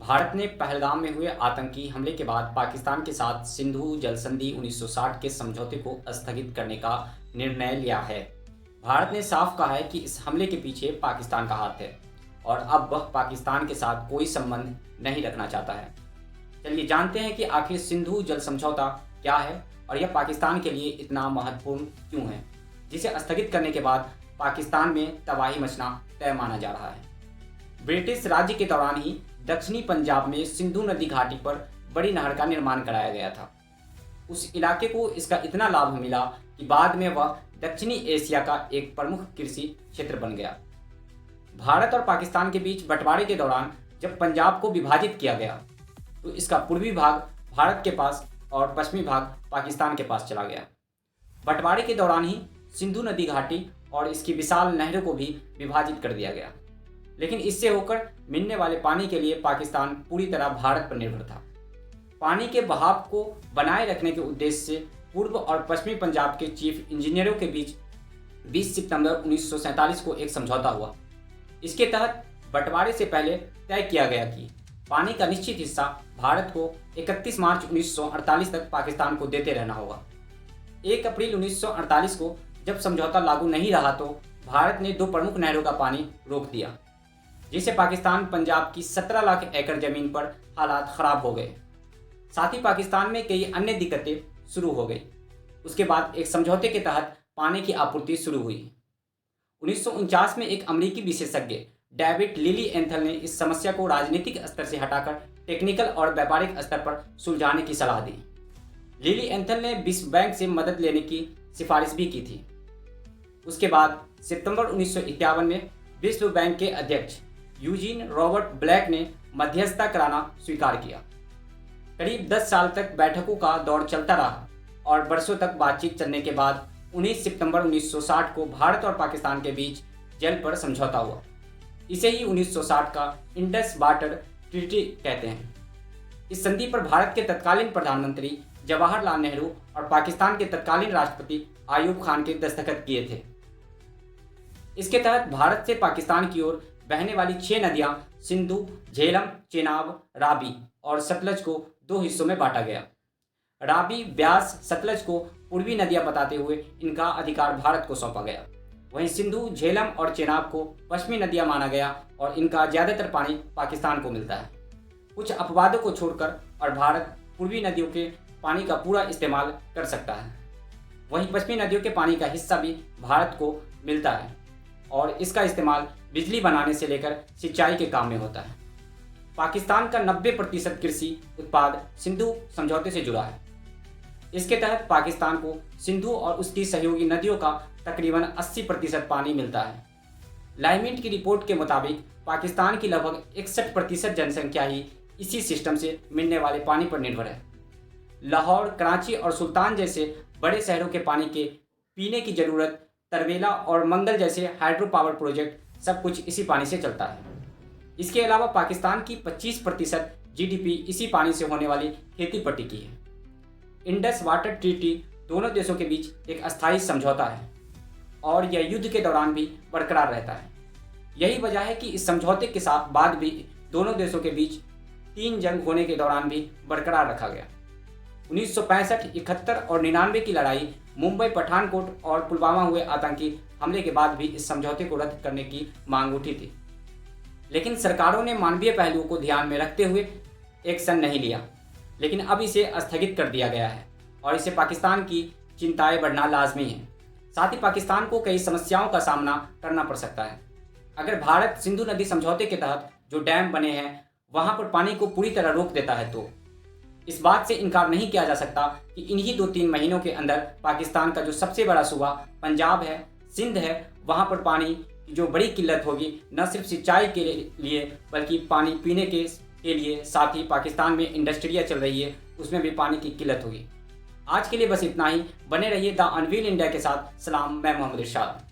भारत ने पहलगाम में हुए आतंकी हमले के बाद पाकिस्तान के साथ सिंधु जल संधि 1960 के समझौते को स्थगित करने का निर्णय लिया है। भारत ने साफ कहा है कि इस हमले के पीछे पाकिस्तान का हाथ है और अब वह पाकिस्तान के साथ कोई संबंध नहीं रखना चाहता है। चलिए जानते हैं कि आखिर सिंधु जल समझौता क्या है और यह पाकिस्तान के लिए इतना महत्वपूर्ण क्यों है, जिसे स्थगित करने के बाद पाकिस्तान में तबाही मचना तय माना जा रहा है। ब्रिटिश राज्य के दौरान ही दक्षिणी पंजाब में सिंधु नदी घाटी पर बड़ी नहर का निर्माण कराया गया था। उस इलाके को इसका इतना लाभ मिला कि बाद में वह दक्षिणी एशिया का एक प्रमुख कृषि क्षेत्र बन गया। भारत और पाकिस्तान के बीच बंटवारे के दौरान जब पंजाब को विभाजित किया गया तो इसका पूर्वी भाग भारत के पास और पश्चिमी भाग पाकिस्तान के पास चला गया। बंटवारे के दौरान ही सिंधु नदी घाटी और इसकी विशाल नहरों को भी विभाजित कर दिया गया, लेकिन इससे होकर मिलने वाले पानी के लिए पाकिस्तान पूरी तरह भारत पर निर्भर था। पानी के बहाव को बनाए रखने के उद्देश्य से पूर्व और पश्चिमी पंजाब के चीफ इंजीनियरों के बीच 20 सितंबर 1947 को एक समझौता हुआ। इसके तहत बंटवारे से पहले तय किया गया कि पानी का निश्चित हिस्सा भारत को 31 मार्च 1948 तक पाकिस्तान को देते रहना होगा। 1 अप्रैल 1948 को जब समझौता लागू नहीं रहा तो भारत ने 2 प्रमुख नहरों का पानी रोक दिया, जिससे पाकिस्तान पंजाब की 17 लाख एकड़ जमीन पर हालात खराब हो गए। साथ ही पाकिस्तान में कई अन्य दिक्कतें शुरू हो गई। उसके बाद एक समझौते के तहत पानी की आपूर्ति शुरू हुई। 1949 में एक अमेरिकी विशेषज्ञ डेविड लिलीएंथल ने इस समस्या को राजनीतिक स्तर से हटाकर टेक्निकल और व्यापारिक स्तर पर सुलझाने की सलाह दी। लिलीएंथल ने विश्व बैंक से मदद लेने की सिफारिश भी की थी। उसके बाद सितंबर 1951 में विश्व बैंक के अध्यक्ष यूजीन रॉबर्ट ब्लैक ने मध्यस्थता कराना स्वीकार किया। करीब 10 साल तक बैठकों का दौर चलता रहा और वर्षों तक बातचीत चलने के बाद 19 सितंबर 1960 को भारत और पाकिस्तान के बीच जल पर समझौता हुआ। इसे ही 1960 का इंडस वाटर ट्रीटी कहते हैं। इस संधि पर भारत के तत्कालीन प्रधानमंत्री जवाहरलाल नेहरू और पाकिस्तान के तत्कालीन राष्ट्रपति आयूब खान के दस्तखत किए थे। इसके तहत भारत से पाकिस्तान की ओर बहने वाली 6 नदियां सिंधु, झेलम, चेनाब, रावी और सतलज को 2 हिस्सों में बांटा गया। रावी, ब्यास, सतलज को पूर्वी नदियां बताते हुए इनका अधिकार भारत को सौंपा गया। वहीं सिंधु, झेलम और चेनाब को पश्चिमी नदियां माना गया और इनका ज़्यादातर पानी पाकिस्तान को मिलता है। कुछ अपवादों को छोड़कर और भारत पूर्वी नदियों के पानी का पूरा इस्तेमाल कर सकता है। वहीं पश्चिमी नदियों के पानी का हिस्सा भी भारत को मिलता है और इसका इस्तेमाल बिजली बनाने से लेकर सिंचाई के काम में होता है। पाकिस्तान का 90% कृषि उत्पाद सिंधु समझौते से जुड़ा है। इसके तहत पाकिस्तान को सिंधु और उसकी सहयोगी नदियों का तकरीबन 80% पानी मिलता है। लाइमिंट की रिपोर्ट के मुताबिक पाकिस्तान की लगभग 61% जनसंख्या ही इसी सिस्टम से मिलने वाले पानी पर निर्भर है। लाहौर, कराची और सुल्तान जैसे बड़े शहरों के पानी के पीने की जरूरत, तरवेला और मंगल जैसे हाइड्रो पावर प्रोजेक्ट सब कुछ इसी पानी से चलता है। इसके अलावा पाकिस्तान की 25% जीडीपी इसी पानी से होने वाली खेती पर टिकी है। इंडस वाटर ट्रीटी दोनों देशों के बीच एक अस्थायी समझौता है और यह युद्ध के दौरान भी बरकरार रहता है। यही वजह है कि इस समझौते के साथ बाद भी दोनों देशों के बीच 3 जंग होने के दौरान भी बरकरार रखा गया। 1965, 71 और 99 की लड़ाई, मुंबई, पठानकोट और पुलवामा हुए आतंकी हमले के बाद भी इस समझौते को रद्द करने की मांग उठी थी, लेकिन सरकारों ने मानवीय पहलुओं को ध्यान में रखते हुए एक्शन नहीं लिया। लेकिन अब इसे स्थगित कर दिया गया है और इससे पाकिस्तान की चिंताएं बढ़ना लाजमी है। साथ ही पाकिस्तान को कई समस्याओं का सामना करना पड़ सकता है। अगर भारत सिंधु नदी समझौते के तहत जो डैम बने हैं वहां पर पानी को पूरी तरह रोक देता है तो इस बात से इनकार नहीं किया जा सकता कि इन्हीं 2-3 महीनों के अंदर पाकिस्तान का जो सबसे बड़ा सूबा पंजाब है, सिंध है, वहाँ पर पानी की जो बड़ी किल्लत होगी, न सिर्फ सिंचाई के लिए बल्कि पानी पीने के लिए, साथ ही पाकिस्तान में इंडस्ट्रियाँ चल रही है उसमें भी पानी की किल्लत होगी। आज के लिए बस इतना ही। बने रहिए द अनवील इंडिया के साथ। सलाम, मैं मोहम्मद इरशाद।